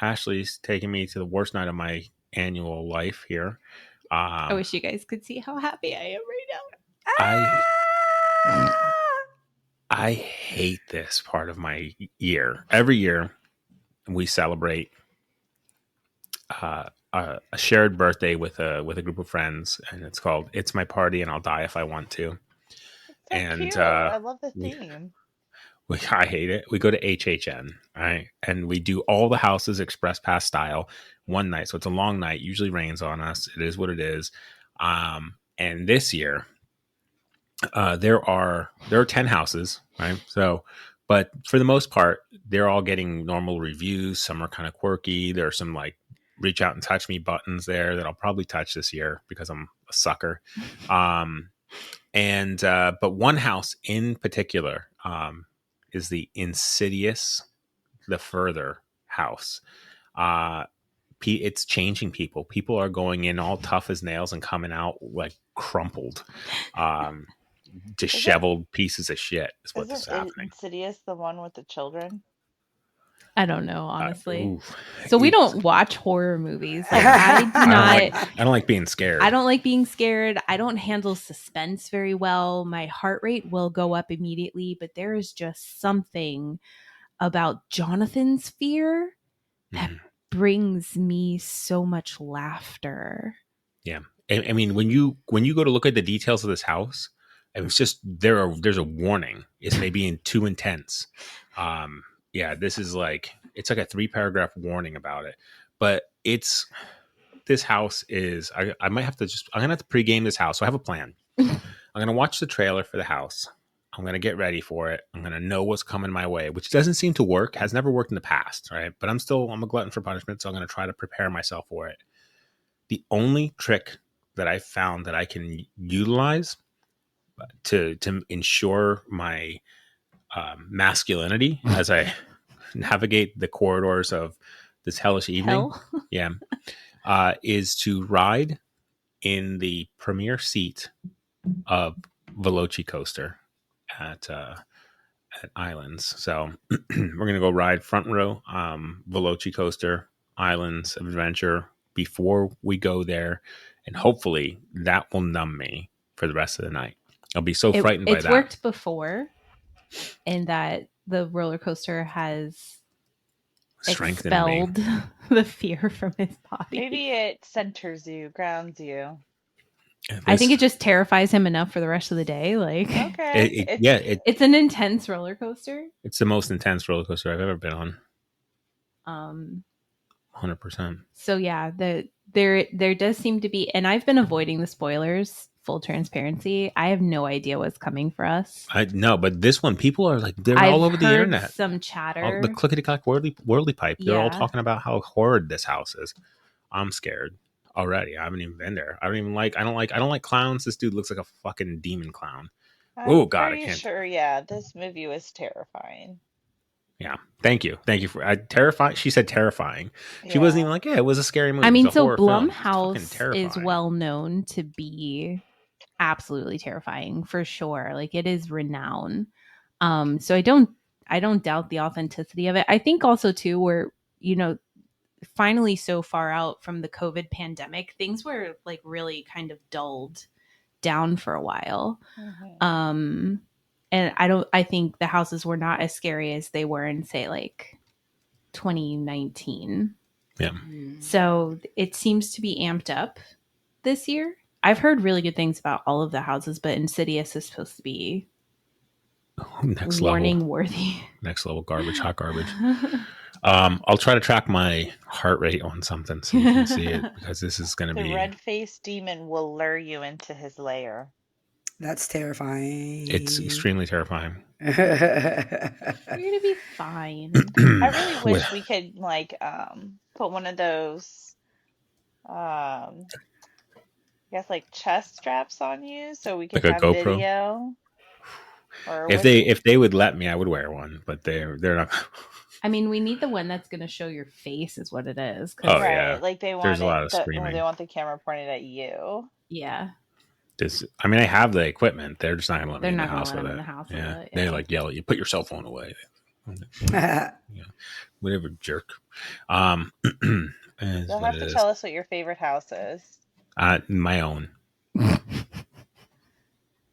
Ashley's taking me to the worst night of my annual life here.
I wish you guys could see how happy I am right
now. I hate this part of my year. Every year we celebrate a shared birthday with a group of friends, and it's called "It's My Party and I'll Die If I Want to."
And cute. I love the theme.
I hate it. We go to HHN, right? And we do all the houses express pass style one night. So it's a long night. Usually rains on us. It is what it is. And this year, there are 10 houses, right? So, but for the most part, they're all getting normal reviews. Some are kind of quirky. There are some like reach out and touch me buttons there that I'll probably touch this year because I'm a sucker. But one house in particular, is the Insidious, the Further house. It's changing people. People are going in all tough as nails and coming out like crumpled, disheveled pieces of shit is what is happening.
Insidious, the one with the children?
I don't know, honestly. So we don't watch horror movies. Like, I
don't like being scared.
I don't like being scared. I don't handle suspense very well. My heart rate will go up immediately, but there is just something about Jonathan's fear that brings me so much laughter.
Yeah. I mean, when you go to look at the details of this house, it's just there's a warning. It may be too intense. Yeah, this is it's like a 3-paragraph warning about it, but this house is, I might have to I'm going to have to pregame this house. So I have a plan. I'm going to watch the trailer for the house. I'm going to get ready for it. I'm going to know what's coming my way, which doesn't seem to work, has never worked in the past. Right. But I'm a glutton for punishment. So I'm going to try to prepare myself for it. The only trick that I found that I can utilize to ensure my masculinity as I navigate the corridors of this hellish evening, is to ride in the premier seat of Veloci coaster at Islands. So we're gonna go ride front row Veloci coaster, Islands of Adventure before we go there, and hopefully that will numb me for the rest of the night. I'll be so frightened by that.
It's worked before, in that the roller coaster has expelled the fear from his body.
Maybe it centers you, grounds you.
I think it just terrifies him enough for the rest of the day.
Okay,
it's an intense roller coaster.
It's the most intense roller coaster I've ever been on. 100%.
So yeah, there does seem to be, and I've been avoiding the spoilers. Full transparency, I have no idea what's coming for us.
I know, but this one, people are they're all over the internet.
Some chatter,
the clickety-clack whirly pipe. They're all talking about how horrid this house is. I'm scared already. I haven't even been there. I don't like clowns. This dude looks like a fucking demon clown. Oh God, I can't.
Sure, yeah, this movie was terrifying.
Yeah, thank you for terrifying. She said terrifying. She wasn't even it was a scary movie.
I mean, so Blumhouse is well known to be absolutely terrifying for sure. It is renowned. So I don't doubt the authenticity of it. I think also too, we're finally so far out from the COVID pandemic, things were really kind of dulled down for a while. Mm-hmm. And I think the houses were not as scary as they were in, say, 2019.
Yeah.
So it seems to be amped up this year. I've heard really good things about all of the houses, but Insidious is supposed to be
next
warning worthy.
Next level garbage, hot garbage. I'll try to track my heart rate on something so you can see it because this is going to
The
be.
red-faced demon will lure you into his lair.
That's terrifying.
It's extremely terrifying.
You're gonna be fine.
I really wish we could put one of those I guess like chest straps on you so we could
Like a
have
GoPro.
video. Or
if they would let me, I would wear one, but they're not.
I mean, we need the one that's going to show your face, is what it is.
Oh,
right,
yeah.
like they want
There's a lot of screaming.
they want the camera pointed at you.
Yeah.
I mean, I have the equipment. They're just not going to let me in the house with it.
Yeah.
They like yell at you, put your cell phone away. Yeah. Whatever, jerk.
You'll have to tell us what your favorite house is.
My own.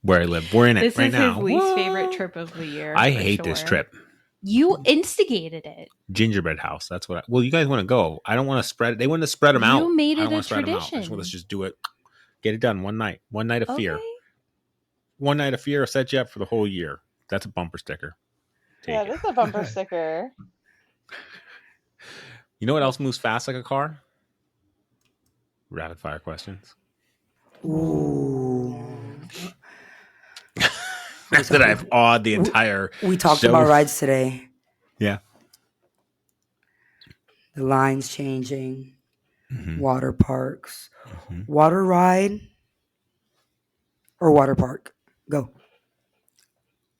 Where I live. We're in it right now.
This is his least favorite trip of the year.
I hate this trip.
You instigated it.
Gingerbread house. That's what. Well, you guys want to go. I don't want to spread it. They want to spread them out.
You made it
a
tradition.
Let's just do it. Get it done one night. One night of fear.
Okay.
One night of fear will set you up for the whole year. That's a bumper sticker.
Yeah, this is a bumper sticker.
You know what else moves fast like a car? Rapid fire questions.
Ooh.
That I've awed the entire
We talked
show.
about rides today.
Yeah.
The lines changing.
Mm-hmm.
Water parks. Mm-hmm. Water ride or water park? Go.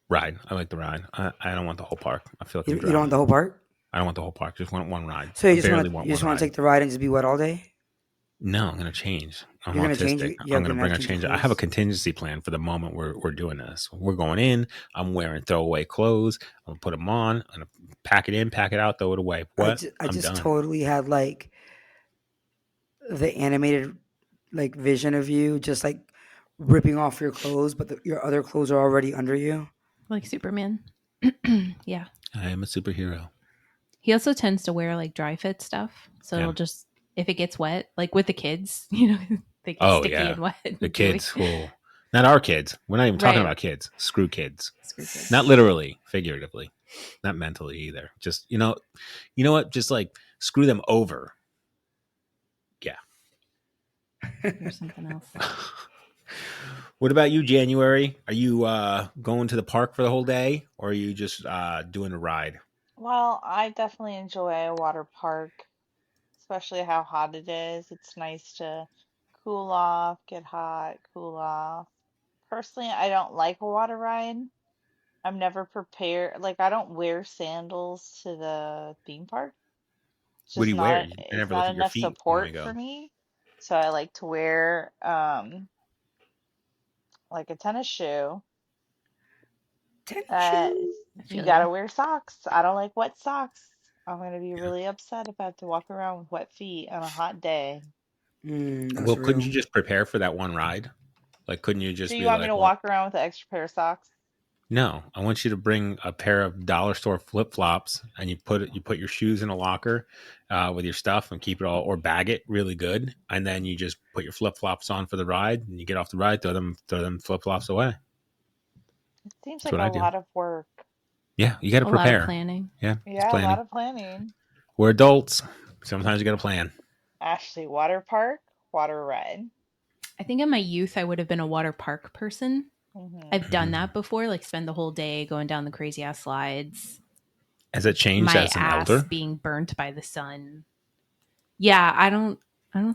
Ride. I like the ride. I don't want the whole park. I feel like
you don't want the whole park?
I don't want the whole park. Just want one ride.
So you just want to take the ride and just be wet all day?
No, I'm going to change. I'm
You're
autistic. I'm going to bring a change. I have a contingency plan for the moment we're doing this. We're going in. I'm wearing throwaway clothes. I'm going to put them on. I'm going to pack it in, pack it out, throw it away. What?
I just totally had like the animated like vision of you just like ripping off your clothes, but your other clothes are already under you.
Like Superman. Yeah.
I am a superhero.
He also tends to wear like dry fit stuff. So it'll just, if it gets wet, like with the kids, you know, they get sticky and wet.
The kids, cool. Not our kids. We're not even talking about kids. Screw kids. Not literally, figuratively. Not mentally either. Just, you know what? Just like screw them over. Yeah.
Or something else.
What about you, January? Are you going to the park for the whole day, or are you just doing a ride?
Well, I definitely enjoy a water park, especially how hot it is. It's nice to cool off, get hot, cool off. Personally, I don't like a water ride. I'm never prepared. Like, I don't wear sandals to the theme park.
What do you wear?
It's not enough support for me. So I like to wear like a tennis shoe. You gotta wear socks. I don't like wet socks. I'm gonna be really upset if I have to walk around with wet feet on a hot day.
Well, couldn't you just prepare for that one ride? Like, couldn't you just?
Do you want me to walk around with an extra pair of socks?
No, I want you to bring a pair of dollar store flip flops, and you put your shoes in a locker with your stuff, and keep it all, or bag it really good, and then you just put your flip flops on for the ride, and you get off the ride, throw them flip flops away.
It seems like a lot of work.
Yeah, you got to prepare.
A lot of planning.
Yeah,
a lot of planning.
We're adults. Sometimes you got to plan.
Ashley, water park, water ride.
I think in my youth, I would have been a water park person.
Mm-hmm.
I've done that before, like spend the whole day going down the crazy ass slides.
Has it changed as an elder?
My ass being burnt by the sun. Yeah, I don't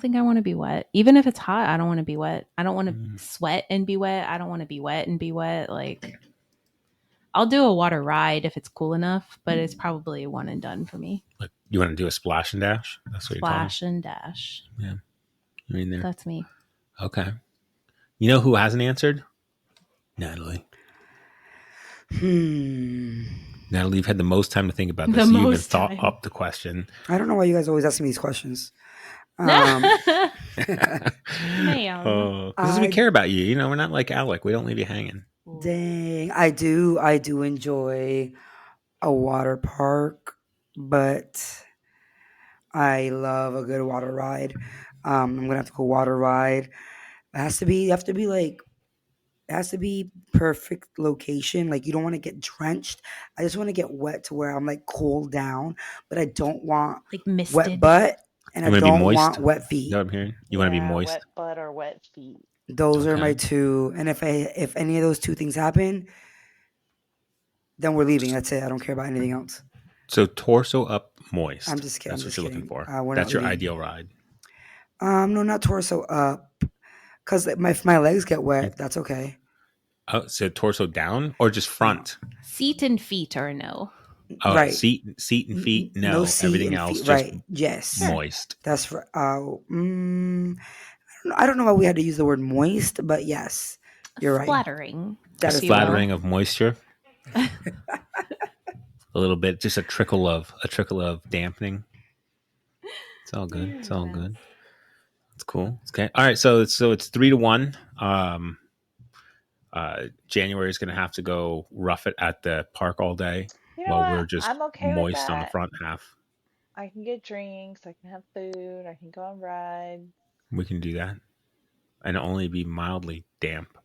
think I want to be wet. Even if it's hot, I don't want to be wet. I don't want to sweat and be wet. I don't want to be wet and be wet. Like, I'll do a water ride if it's cool enough, but it's probably a one and done for me.
Like, you want to do a splash and dash? That's what
splash and dash.
Yeah, you're in there.
That's me.
Okay. You know who hasn't answered? Natalie. Natalie, you've had the most time to think about this. You've even thought up the question.
I don't know why you guys always ask me these questions.
Because we care about you. You know, we're not like Alec. We don't leave you hanging.
Dang. I do enjoy a water park, but I love a good water ride. I'm going to have to go water ride. It has to be like has to be perfect location. Like you don't want to get drenched. I just want to get wet to where I'm like cooled down, but I don't want
like misted.
wet butt and I don't want wet feet.
You know what I'm hearing? You want to be moist.
Wet butt or wet feet.
Those are my two. And if any of those two things happen, then we're leaving. That's it. I don't care about anything else.
So torso up moist.
I'm just kidding.
That's what you're looking for.
That's
your ideal ride.
No, not torso up. Because if my legs get wet, that's okay.
Oh, so torso down or just front?
Seat and feet are a no.
Oh,
right.
Seat and feet, no. Everything else, just
right? Yes,
moist.
That's for. I don't know why we had to use the word moist, but yes, you're right.
Flattering.
That is flattering of moisture. A little bit, just a trickle of dampening. It's all good. It's all good. It's cool. Okay. All right. So it's 3-1. January is going to have to go rough it at the park all day while we're just moist on the front half.
I can get drinks. I can have food. I can go on rides.
We can do that, and only be mildly damp.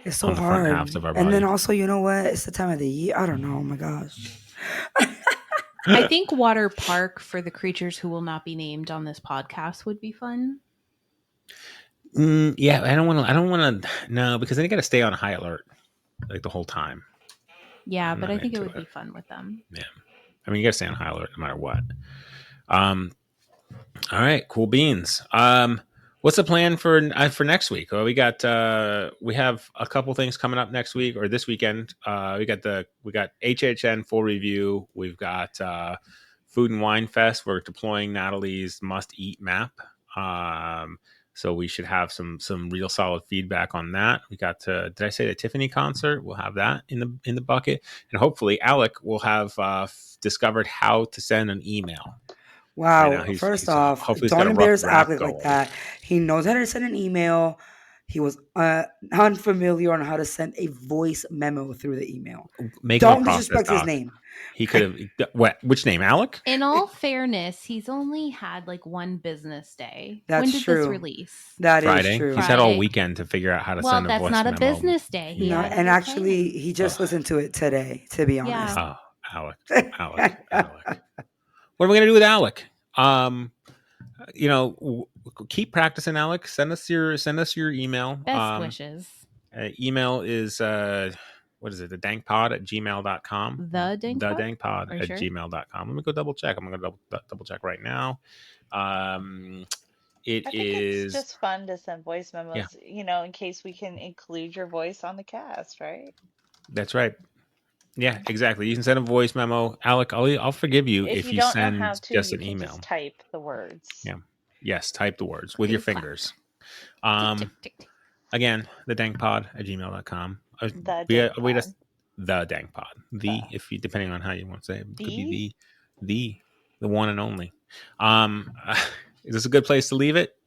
It's so hard. Front halves of our body. And then also, you know what? It's the time of the year. I don't know. Oh my gosh.
I think water park for the creatures who will not be named on this podcast would be fun.
Yeah, I don't want to. No, because then you got to stay on high alert like the whole time.
Yeah, but I think it would be fun with them.
Yeah, I mean you got to stay on high alert no matter what. All right, cool beans. What's the plan for next week? Well, we have a couple things coming up next week or this weekend. We got HHN full review. We've got Food and Wine Fest. We're deploying Natalie's must eat map. So we should have some real solid feedback on that. We got did I say the Tiffany concert? We'll have that in the bucket, and hopefully Alec will have discovered how to send an email.
Wow. First off, don't embarrass Alec like that. He knows how to send an email. He was unfamiliar on how to send a voice memo through the email. Don't disrespect his name.
He could have. Which name? Alec?
In all fairness, he's only had like one business day.
That's
when did
true.
this release?
That
Friday.
Is true.
He's had all weekend to figure out how to send a voice memo.
Well, that's not a business day.
And actually, he just listened to it today, to be honest.
Oh, Alec. What are we going to do with Alec? Keep practicing, Alec. Send us your email.
Best wishes.
Email is what is it? The DANK Pod at gmail.com.
The
DANK Pod at gmail.com. Let me go double check. I'm going to double check right now.
It's just fun to send voice memos, in case we can include your voice on the cast, right?
That's right. Yeah, exactly. You can send a voice memo. Alec, I'll forgive you if you send just an email.
Just type the words.
Yeah. Yes, type the words with your fingers. Again, the dankpod at gmail.com. The dank pod. If you depending on how you want to say it, could be the one and only. Is this a good place to leave it?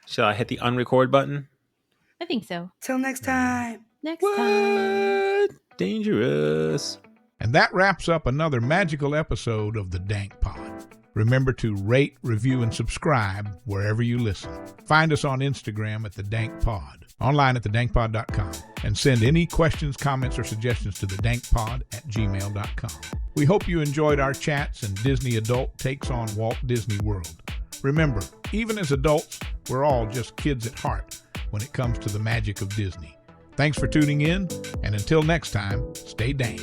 Shall I hit the unrecord button?
I think so.
Till next time.
Time.
Dangerous.
And that wraps up another magical episode of the DANK Pod. Remember to rate, review, and subscribe wherever you listen. Find us on Instagram at the DANK Pod, online at thedankpod.com, and send any questions, comments, or suggestions to thedankpod@gmail.com. We hope you enjoyed our chats and Disney adult takes on Walt Disney World. Remember, even as adults, we're all just kids at heart when it comes to the magic of Disney. Thanks for tuning in, and until next time, stay dank.